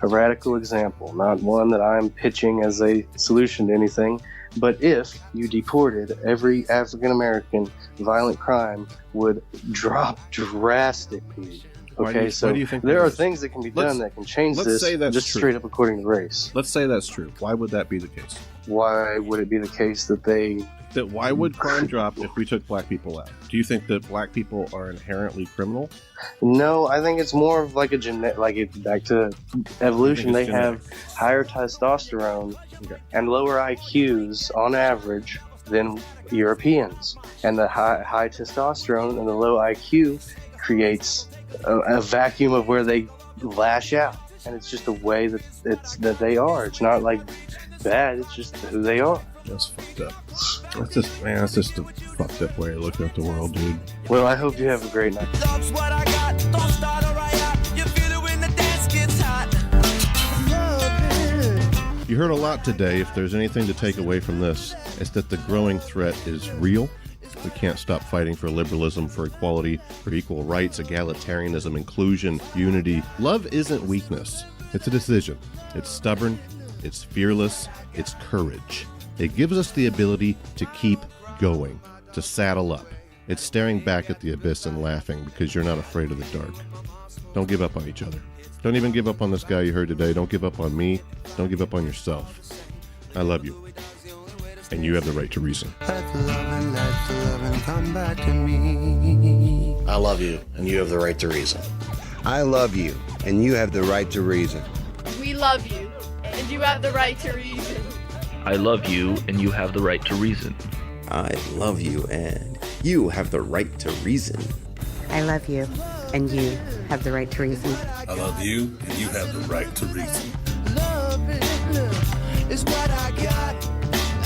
A radical example, not one that I'm pitching as a solution to anything, but if you deported every African American, violent crime would drop drastically. Okay, so
do you think
there
that
are
is?
things that can be done that can change
let's
this
say that's
just
true.
straight up according to race.
Let's say that's true. Why would that be the case?
Why would it be the case that they...
Why would crime drop if we took black people out? Do you think that black people are inherently criminal?
No, I think it's more of like a genetic, back to evolution. They
it's
have higher testosterone and lower IQs on average than Europeans. And the high testosterone and the low IQ creates a vacuum of where they lash out. And it's just the way that they are. It's not like bad, it's just who they are.
That's fucked up. That's just a fucked up way of looking at the world, dude.
Well, I hope you have a great night.
That's what I got. Don't start a riot. You feel it when the dance gets hot.
You heard a lot today. If there's anything to take away from this, it's that the growing threat is real. We can't stop fighting for liberalism, for equality, for equal rights, egalitarianism, inclusion, unity. Love isn't weakness. It's a decision. It's stubborn. It's fearless. It's courage. It gives us the ability to keep going, to saddle up. It's staring back at the abyss and laughing because you're not afraid of the dark. Don't give up on each other. Don't even give up on this guy you heard today. Don't give up on me. Don't give up on yourself. I love you. And you have the right to reason.
I love you, and you have the right to reason.
I love you, and you have the right to reason.
We love you, and you have the right to reason.
I love you, and you have the right to reason.
I love you, and you have the right to reason.
I love you, and you have the right to reason.
I love you, and you have the right to reason.
Love is what I got.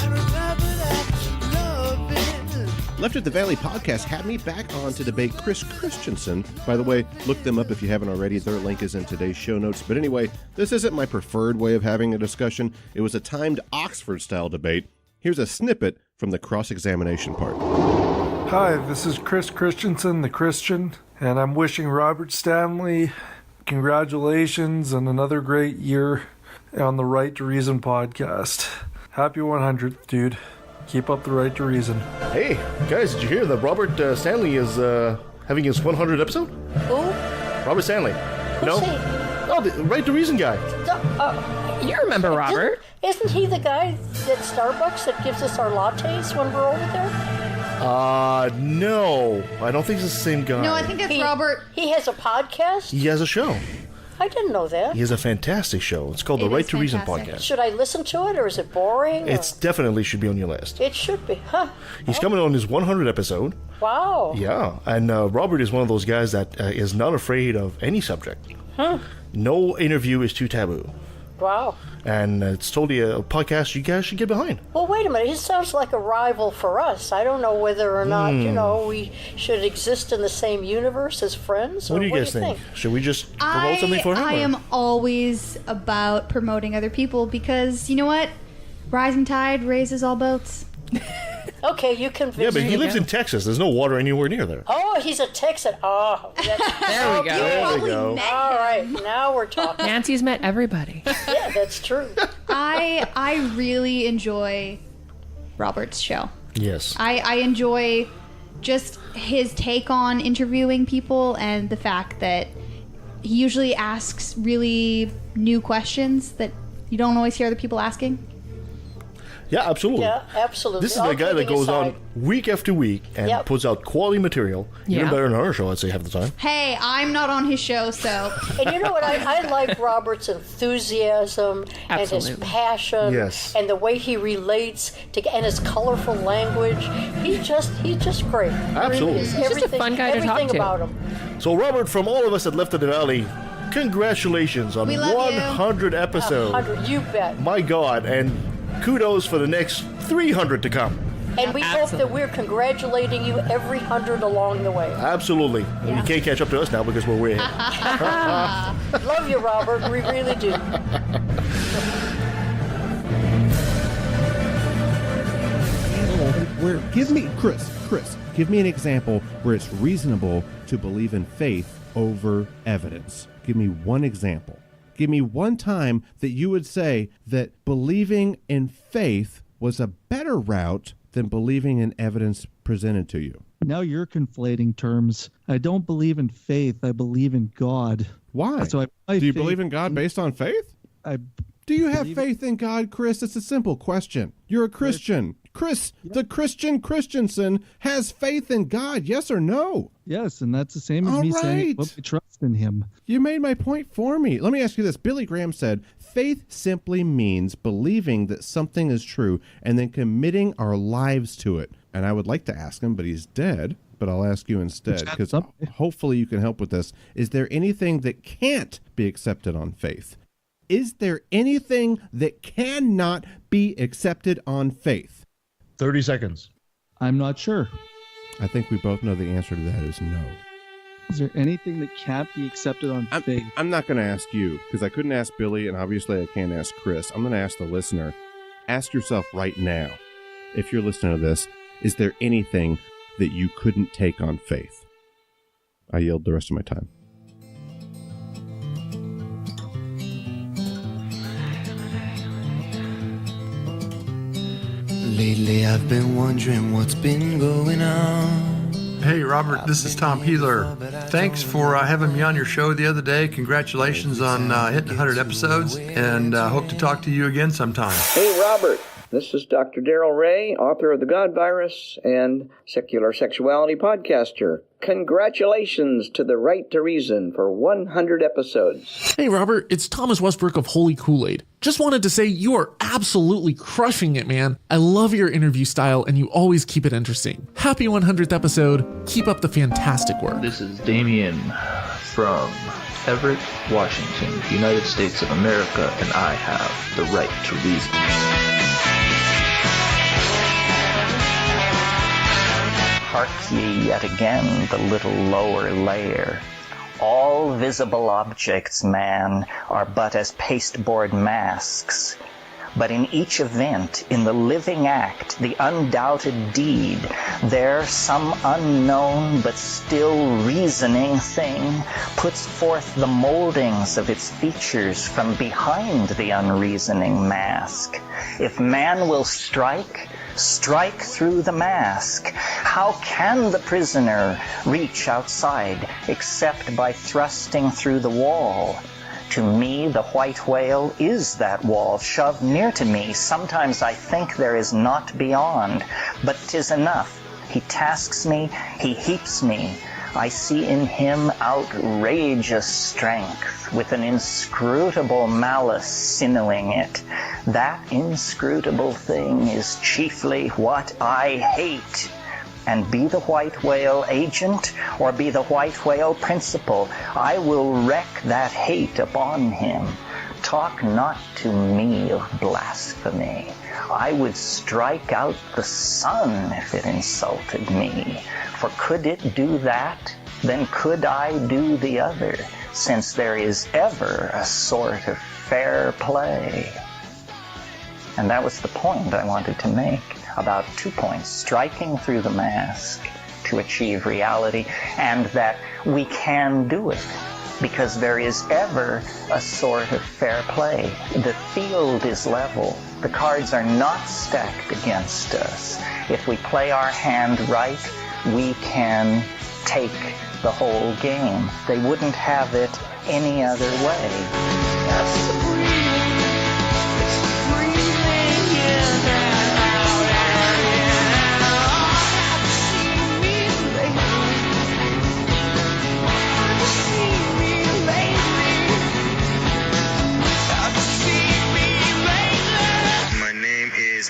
I remember that. Love it.
Left at the Valley podcast had me back on to debate Chris Christensen. By the way, look them up if you haven't already. Their link is in today's show notes. But anyway, this isn't my preferred way of having a discussion. It was a timed Oxford-style debate. Here's a snippet from the cross-examination part.
Hi, this is Chris Christensen, the Christian, and I'm wishing Robert Stanley congratulations on another great year on the Right to Reason podcast. Happy 100th, dude. Keep up the right to reason.
Hey, guys, did you hear that Robert Stanley is having his 100th episode?
Who?
Robert Stanley.
Who's he?
No, the Right to Reason guy.
You remember Robert? Isn't he the guy at Starbucks that gives us our lattes when we're over there?
No. I don't think it's the same guy.
No, I think it's Robert. He has a podcast?
He has a show.
I didn't know that.
He has a fantastic show. It's called the Right to Reason podcast.
Should I listen to it, or is it boring?
It's definitely should be on your list.
It should be, huh?
He's coming on his 100th episode.
Wow.
Yeah, and Robert is one of those guys that is not afraid of any subject. No interview is too taboo.
Wow.
And it's totally a podcast you guys should get behind.
Well, wait a minute. He sounds like a rival for us. I don't know whether or not, we should exist in the same universe as friends.
What do you guys think? Should we just promote something for him?
I am always about promoting other people because, you know what? Rising tide raises all boats.
Okay, you convinced me.
Yeah, but he lives in Texas. There's no water anywhere near there.
Oh, he's a Texan. Oh,
There we go.
There we go.
All right, now we're talking.
Nancy's met everybody.
Yeah, that's true.
I really enjoy Robert's show.
Yes.
I enjoy just his take on interviewing people and the fact that he usually asks really new questions that you don't always hear other people asking.
Yeah, absolutely.
Yeah, absolutely.
This is the guy that goes on week after week and puts out quality material. Even better than our show, I'd say, half the time.
Hey, I'm not on his show, so...
And you know what? I like Robert's enthusiasm and his passion and the way he relates to, and his colorful language. He's just great.
Absolutely.
He's just a fun guy to talk to. Everything about him.
So, Robert, from all of us at Left of the Valley, congratulations on 100 episodes.
100, you bet.
My God, and kudos for the next 300 to come.
And we hope that we're congratulating you every 100 along the way.
Absolutely. And you can't catch up to us now because we're way ahead.
Love you, Robert. We really do.
Chris, give me an example where it's reasonable to believe in faith over evidence. Give me one example. Give me one time that you would say that believing in faith was a better route than believing in evidence presented to you.
Now you're conflating terms. I don't believe in faith. I believe in God.
Why?
So
do you believe in God based on faith? Do you have faith in God, Chris? It's a simple question. You're a Christian. Chris, the Christian Christensen has faith in God, yes or no?
Yes, and that's the same as me saying, well, I trust in him.
You made my point for me. Let me ask you this. Billy Graham said, faith simply means believing that something is true and then committing our lives to it. And I would like to ask him, but he's dead. But I'll ask you instead, because hopefully you can help with this. Is there anything that can't be accepted on faith? Is there anything that cannot be accepted on faith?
30 seconds.
I'm not sure.
I think we both know the answer to that is no.
Is there anything that can't be accepted on faith?
I'm not going to ask you, because I couldn't ask Billy, and obviously I can't ask Chris. I'm going to ask the listener. Ask yourself right now, if you're listening to this, is there anything that you couldn't take on faith? I yield the rest of my time.
Lately I've been wondering what's been going on.
Hey Robert, this is Tom Peeler. Thanks for having me on your show the other day. Congratulations on hitting 100 episodes, and hope to talk to you again sometime.
Hey Robert, this is Dr. Daryl Ray, author of The God Virus and Secular Sexuality podcaster. Congratulations to The Right to Reason for 100 episodes.
Hey Robert, it's Thomas Westbrook of Holy Kool-Aid. Just wanted to say you are absolutely crushing it, man. I love your interview style and you always keep it interesting. Happy 100th episode. Keep up the fantastic work.
This is Damien from Everett, Washington, United States of America, and I have the right to reason.
Hark ye yet again the little lower layer. All visible objects, man, are but as pasteboard masks. But in each event, in the living act, the undoubted deed, there some unknown but still reasoning thing puts forth the moldings of its features from behind the unreasoning mask. If man will strike through the mask. How can the prisoner reach outside except by thrusting through the wall? To me, the white whale is that wall, shoved near to me. Sometimes I think there is naught beyond, but 'tis enough. He tasks me, he heaps me. I see in him outrageous strength, with an inscrutable malice sinnewing it. That inscrutable thing is chiefly what I hate. And be the white whale agent, or be the white whale principal, I will wreak that hate upon him. Talk not to me of blasphemy. I would strike out the sun if it insulted me. For could it do that, then could I do the other, since there is ever a sort of fair play. And that was the point I wanted to make. About 2 points: striking through the mask to achieve reality, and that we can do it because there is ever a sort of fair play. The field is level. The cards are not stacked against us. If we play our hand right, we can take the whole game. They wouldn't have it any other way. That's the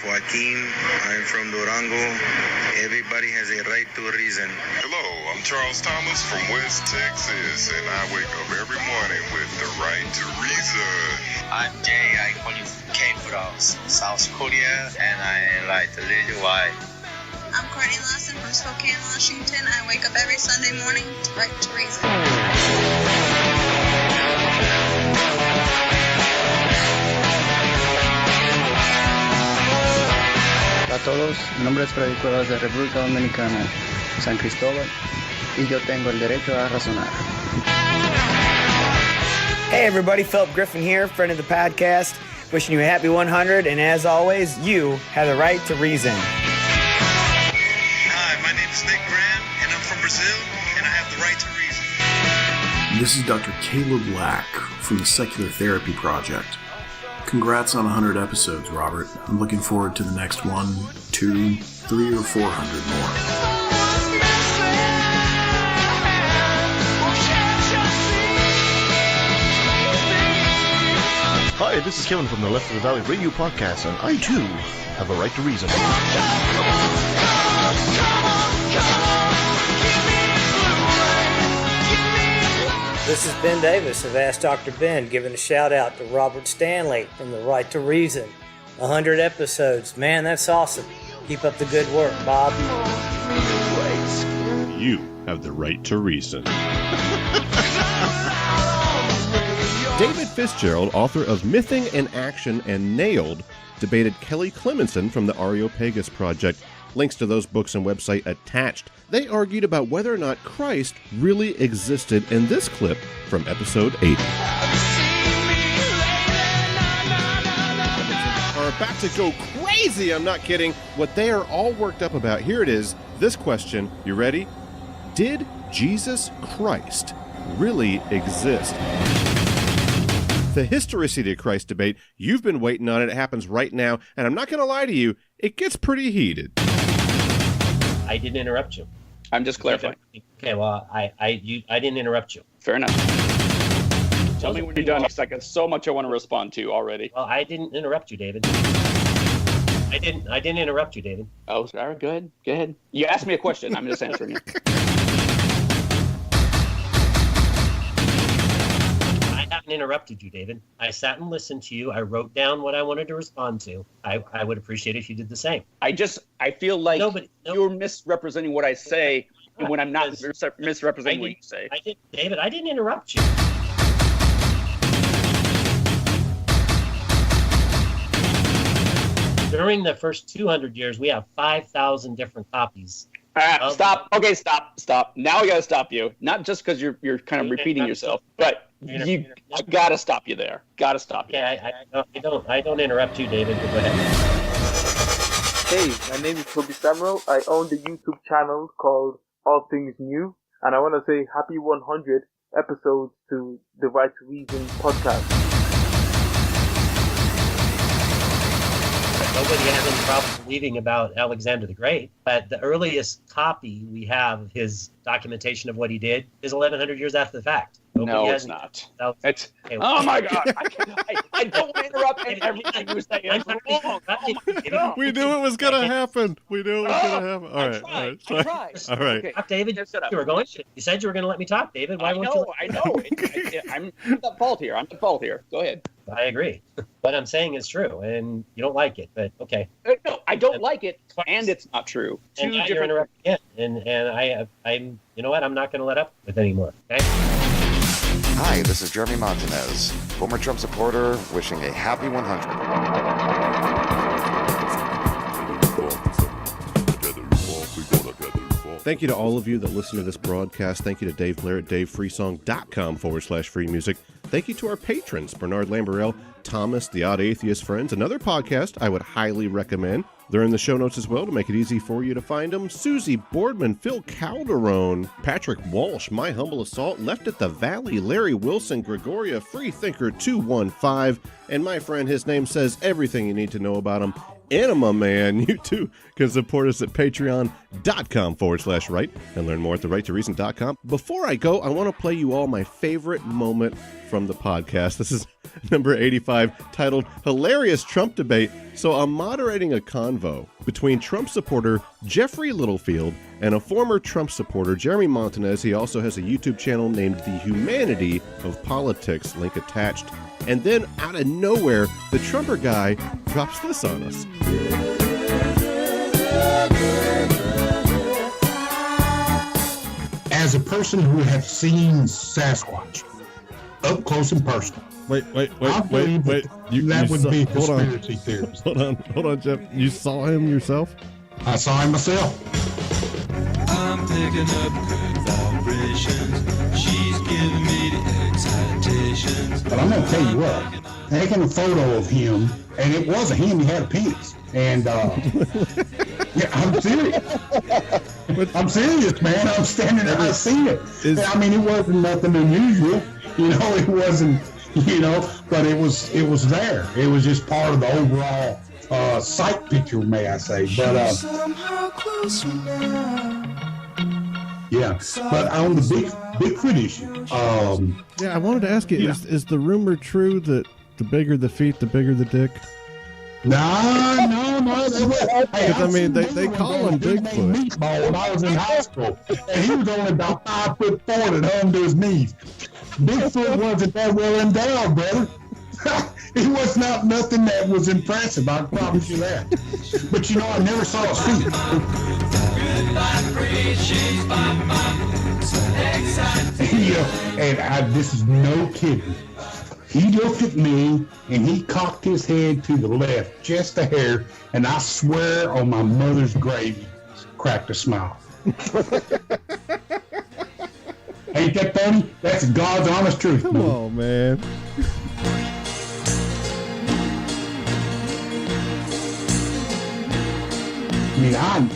Joaquin. I'm from Durango. Everybody has a right to reason.
Hello, I'm Charles Thomas from West Texas, and I wake up every morning with the right to reason.
I'm Jay. I came from South Korea, and I like to read why.
I'm Courtney Lawson from Spokane, Washington. I wake up every Sunday morning to right to reason.
A todos, mi nombre es Freddy Cuevas de República Dominicana, San Cristóbal, y yo tengo el derecho a razonar.
Hey everybody, Philip Griffin here, friend of the podcast, wishing you a happy 100, and as always, you have the right to reason.
Hi, my name is Nick Grant. from Brazil, and I have the right to reason.
This is Dr. Caleb Lack from the Secular Therapy Project. Congrats on 100 episodes, Robert. I'm looking forward to the next 1, 2, 3, or 400 more.
Hi, this is Kevin from the Left of the Valley Radio Podcast, and I too have a right to reason.
This is Ben Davis of Ask Dr. Ben, giving a shout out to Robert Stanley from the Right to Reason. 100 episodes. Man, that's awesome. Keep up the good work, Bob.
You have the right to reason. David Fitzgerald, author of Mything in Action and Nailed, debated Kelly Clemenson from the Areopagus Project. Links to those books and website attached. They argued about whether or not Christ really existed in this clip from episode 80. Are about to go crazy, I'm not kidding. What they are all worked up about, here it is, this question, you ready? Did Jesus Christ really exist? The historicity of Christ debate, you've been waiting on it. It happens right now, and I'm not going to lie to you, it gets pretty heated.
I didn't interrupt you.
I'm just clarifying.
Okay, well, I didn't interrupt you.
Fair enough. Tell me when you're done, because I got so much I want to respond to already.
Well, I didn't interrupt you, David. I didn't interrupt you, David.
Oh, sorry. Go ahead. You asked me a question. I'm just answering it.
I haven't interrupted you, David. I sat and listened to you. I wrote down what I wanted to respond to. I would appreciate it if you did the same.
I feel like you're misrepresenting what I say when I'm not misrepresenting what you say.
David, I didn't interrupt you. During the first 200 years, we have 5,000 different copies.
Stop. Okay, stop. Now I got to stop you. Not just because you're kind of repeating yourself, but I got to stop you there. Got to stop you.
Yeah, I don't interrupt you, David. But go ahead.
Hey, my name is Toby Samuel. I own the YouTube channel called All Things New, and I want to say happy 100 episodes to the Right to Reason podcast.
Nobody has any problem believing about Alexander the Great, but the earliest copy we have of his documentation of what he did is 1,100 years after the fact.
No, it's not. It's, oh my God! I don't want to interrupt everything you say. It's wrong. Oh my God.
We knew it was going to happen. All right. All right.
Okay. David, you were going. You said you were going to let me talk, David. Why won't you?
I know. I'm at fault here. Go ahead.
I agree. What I'm saying is true, and you don't like it, but okay.
No, I don't like it, and it's not true.
And now you're interrupting again, and I'm. You know what? I'm not going to let up with anymore. Okay.
Hi, this is Jeremy Montanez, former Trump supporter, wishing a happy 100.
Thank you to all of you that listen to this broadcast. Thank you to Dave Blair at DaveFreeSong.com/free music. Thank you to our patrons, Bernard Lamberell, Thomas, the Odd Atheist Friends, another podcast I would highly recommend. They're in the show notes as well to make it easy for you to find them. Susie Boardman, Phil Calderon, Patrick Walsh, My Humble Assault, Left at the Valley, Larry Wilson, Gregoria, Freethinker 215, and my friend, his name says everything you need to know about him, Anima Man. You too can support us at patreon.com/right and learn more at therighttoreason.com. Before I go, I want to play you all my favorite moment from the podcast. This is number 85, titled Hilarious Trump Debate. So I'm moderating a convo between Trump supporter Jeffrey Littlefield and a former Trump supporter, Jeremy Montanez. He also has a YouTube channel named The Humanity of Politics, link attached. And then out of nowhere, the Trumper guy drops this on us.
As a person who has seen Sasquatch up close and personal.
Wait.
That would be conspiracy theories.
Hold on, Jeff. You saw him yourself?
I saw him myself.
I'm picking up good vibrations. She's giving me the excitations.
But I'm going to tell you what. Taking a photo of him, and it wasn't him, he had a penis. And, yeah, I'm serious. I'm serious, man. I'm standing there. I see it. I mean, it wasn't nothing unusual. It wasn't. But it was there. It was just part of the overall sight picture, may I say? But yeah. But on the Bigfoot issue,
I wanted to ask you: is the rumor true that the bigger the feet, the bigger the dick?
No.
Because I mean, they call him Bigfoot.
Meatball when I was in high school, and he was only about 5'4" that hung to his knees. Bigfoot wasn't that well endowed, brother. He was not nothing that was impressive. I promise you that. But I never saw his feet. This is no kidding. He looked at me and he cocked his head to the left just a hair, and I swear on my mother's grave, cracked a smile. Ain't that funny? That's God's honest truth.
Come on, man.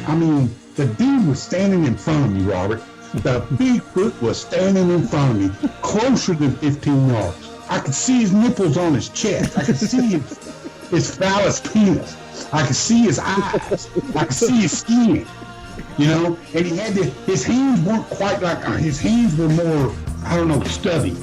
I mean, the dude was standing in front of me, Robert. The Bigfoot was standing in front of me, closer than 15 yards. I could see his nipples on his chest. I could see his phallus penis. I could see his eyes. I could see his skin. And he had his hands weren't quite like, his hands were more, stubby.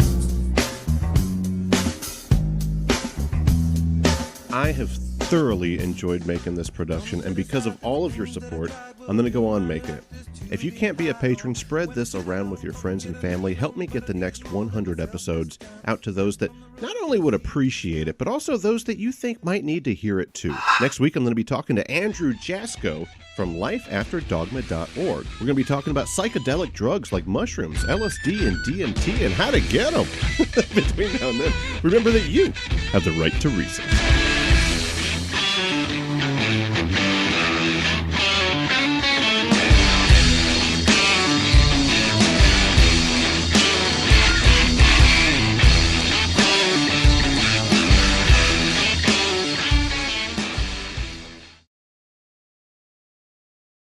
I have thoroughly enjoyed making this production, and because of all of your support, I'm going to go on making it. If you can't be a patron, spread this around with your friends and family. Help me get the next 100 episodes out to those that not only would appreciate it, but also those that you think might need to hear it too. Next week, I'm going to be talking to Andrew Jasko from lifeafterdogma.org. We're going to be talking about psychedelic drugs like mushrooms, LSD, and DMT, and how to get them. Between now and then, remember that you have the right to reason.